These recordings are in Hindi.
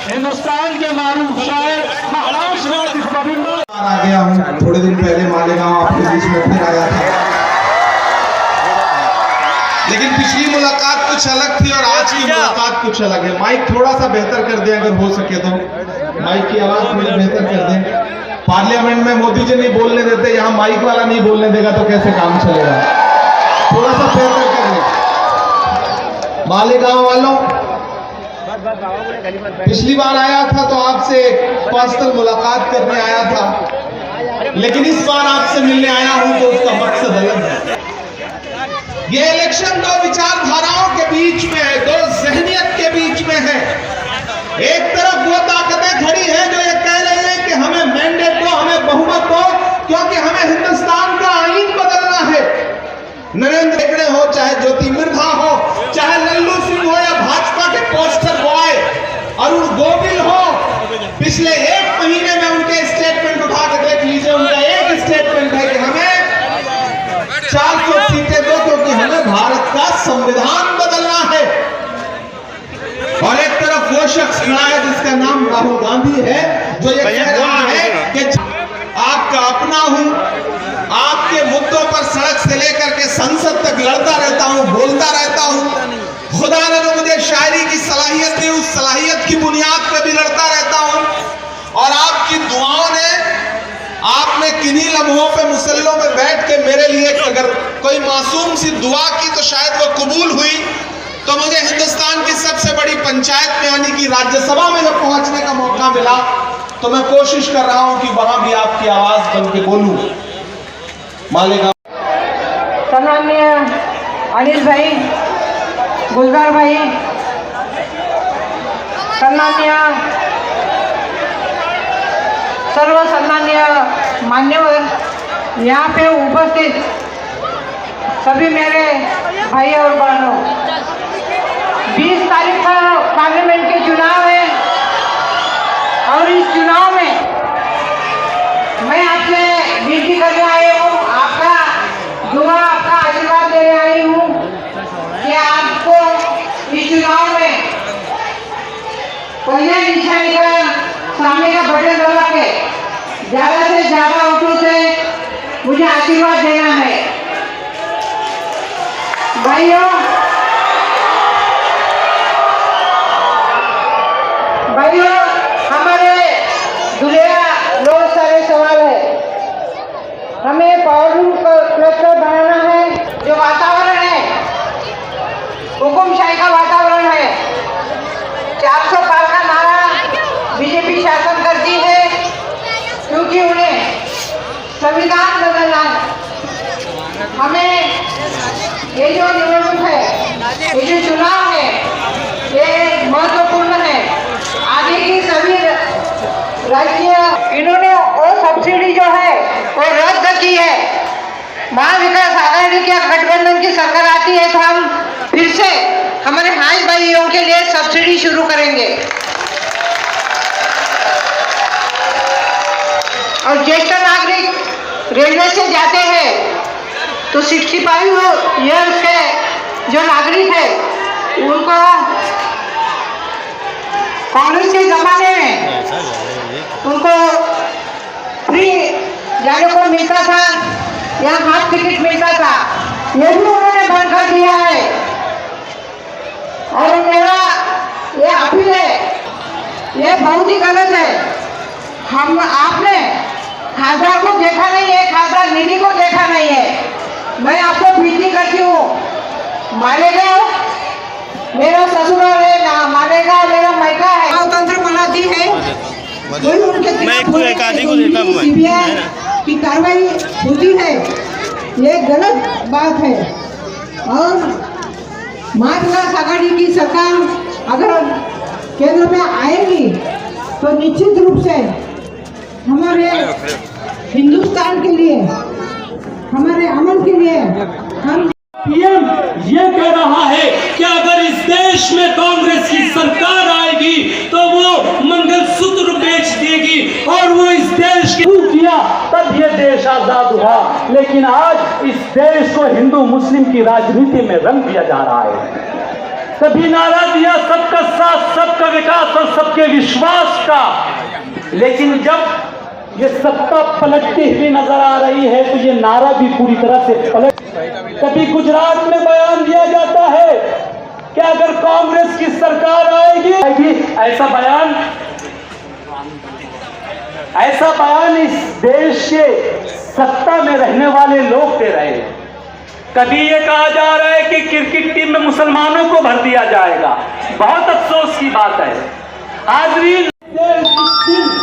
हिंदुस्तान के मारूफ शायर आ गया हूँ। थोड़े दिन पहले मालेगांव आपके बीच में फिर आया था, लेकिन पिछली मुलाकात कुछ अलग थी और आज की मुलाकात कुछ अलग है। माइक थोड़ा सा बेहतर कर दें अगर हो सके तो, माइक की आवाज थोड़ी बेहतर कर दें। पार्लियामेंट में मोदी जी नहीं बोलने देते, यहाँ माइक वाला नहीं बोलने देगा तो कैसे काम चलेगा? थोड़ा सा बेहतर कर दें। मालेगांव वालों, पिछली बार आया था तो आपसे पर्सनल मुलाकात करने आया था, लेकिन इस बार आपसे मिलने आया हूं तो उसका मकसद अलग है। ये इलेक्शन दो विचारधाराओं के बीच में है, दो जहनियत के बीच में है। एक तरफ वो ताकतें खड़ी हैं जो ये कह रही हैं कि हमें मैंडेट दो, हमें बहुमत दो, क्योंकि हमें हिंदुस्तान का आईन बदलना है। नरेंद्र हेगड़े हो, चाहे ज्योति मिर्धा हो, चाहे लल्लू सिंह हो या भाजपा के पोस्टर बॉय अरुण गोविल हो, पिछले एक महीने में उनके स्टेटमेंट उठा के देख लीजिए। उनका एक स्टेटमेंट है कि हमें 400 सीटें दो क्योंकि हमें भारत का संविधान बदलना है। और एक तरफ वो शख्स खड़ा है जिसका नाम राहुल गांधी है, जो ये कह रहा है कि आपका अपना हूं, आपके मुद्दों पर सड़क से लेकर के संसद तक लड़ता रहता हूं, बोलता रहता हूं। खुदा ने जो मुझे शायरी की सलाहियत दी, उस सलाहियत की बुनियाद पर भी लड़ता रहता हूं। और आपकी दुआओं ने, आपने किन्हीं लम्हों पे मुसल्लों में बैठ के मेरे लिए अगर कोई मासूम सी दुआ की तो शायद वो कबूल हुई। तो मुझे हिंदुस्तान की सबसे बड़ी पंचायत में यानी कि राज्यसभा में जब पहुंचने का मौका मिला तो मैं कोशिश कर रहा हूं कि वहां भी आपकी आवाज बन के बोलूं। मालेगांव सम्माननीय अनिल भाई, गुलजार भाई, सम्माननीय सर्व सम्माननीय मान्यवर, यहाँ पे उपस्थित सभी मेरे भाई और बहनों, 20 तारीख का पार्लियामेंट के चुनाव है और इस चुनाव में मैं आपसे विनती करने आई हूँ, आपका दुआ, आपका आशीर्वाद देने आई हूँ कि आपको इस चुनाव में पहले निशानी का सामने का बटन दबा के ज्यादा से ज्यादा वोटों से मुझे आशीर्वाद देना है। भाइयों हमारे दुनिया बहुत सारे सवाल है। हमें पावरलूम क्लस्टर बनाना है। जो वातावरण है हुकुमशाही का वातावरण है। 400 पार का नारा बीजेपी शासन करती है क्योंकि उन्हें संविधान बदलना है। हमें ये जो निवडणूक है, ये जो चुनाव है, ये महत्वपूर्ण है। आगे की सभी राज्य इन्होंने वो सब्सिडी जो है वो रद्द की है। महाविकास आघाड़ी के गठबंधन की सरकार आती है तो हम फिर से हमारे भाई भाइयों के लिए सब्सिडी शुरू करेंगे। और ज्येष्ठ नागरिक रेलवे से जाते हैं तो 65 ईयर्स के जो नागरिक है उनको कांग्रेस के जमाने में उनको फ्री जाने को मिलता था या हाफ टिकट मिलता था, ये भी उन्होंने बंद कर दिया है। और मेरा ये अपील है, ये बहुत ही गलत है। आपने खासदार को देखा नहीं है, खासदार निधि को देखा नहीं है। मानेगा मेरा ससुराल है, ना मानेगा मेरा मायका है। लोकतंत्र बनाती है कोई उनके सीबीआई की कार्रवाई होती है, ये गलत बात है। और महाविकास आघाड़ी की सरकार अगर केंद्र में आएगी तो निश्चित रूप से हमारे हिंदुस्तान के लिए, हमारे अमन के लिए हम पीएम ये कह रहा है कि अगर इस देश में कांग्रेस की सरकार आएगी तो वो मंगलसूत्र बेच देगी और वो इस देश के किया तब ये देश आजाद हुआ। लेकिन आज इस देश को हिंदू मुस्लिम की राजनीति में रंग दिया जा रहा है। कभी नारा दिया सबका साथ, सबका विकास और सबके विश्वास का, लेकिन जब ये सत्ता पलटती हुई नजर आ रही है तो ये नारा भी पूरी तरह से पलट। कभी गुजरात में बयान दिया जाता है कि अगर कांग्रेस की सरकार आएगी, ऐसा बयान इस देश के सत्ता में रहने वाले लोग दे रहे हैं। कभी ये कहा जा रहा है कि क्रिकेट टीम में मुसलमानों को भर दिया जाएगा। बहुत अफसोस की बात है हाज़रीन,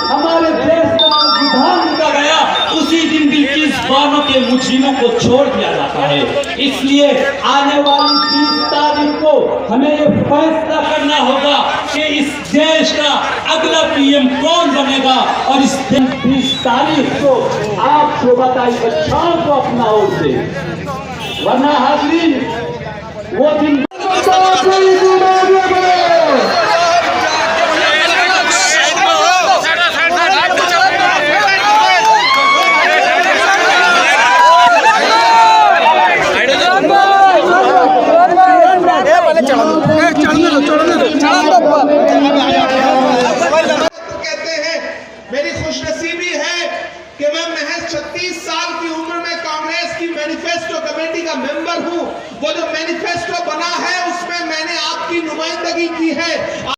हमारे देश का संविधान लिखा गया उसी दिन भी 21 के मुजरिमों को छोड़ दिया जाता है। इसलिए आने वाली 30 तारीख को हमें ये फैसला करना होगा कि इस देश का अगला पीएम कौन बनेगा। और इस 30 तारीख को आप शोभाताई बच्चों को अपना वोट दें, वरना हाज़रीन वो दिन कहते हैं मेरी खुशनसीबी है कि मैं महज 36 साल की उम्र में कांग्रेस की मैनिफेस्टो कमेटी का मेंबर हूं। वो जो मैनिफेस्टो बना है उसमें मैंने आपकी नुमाइंदगी की है।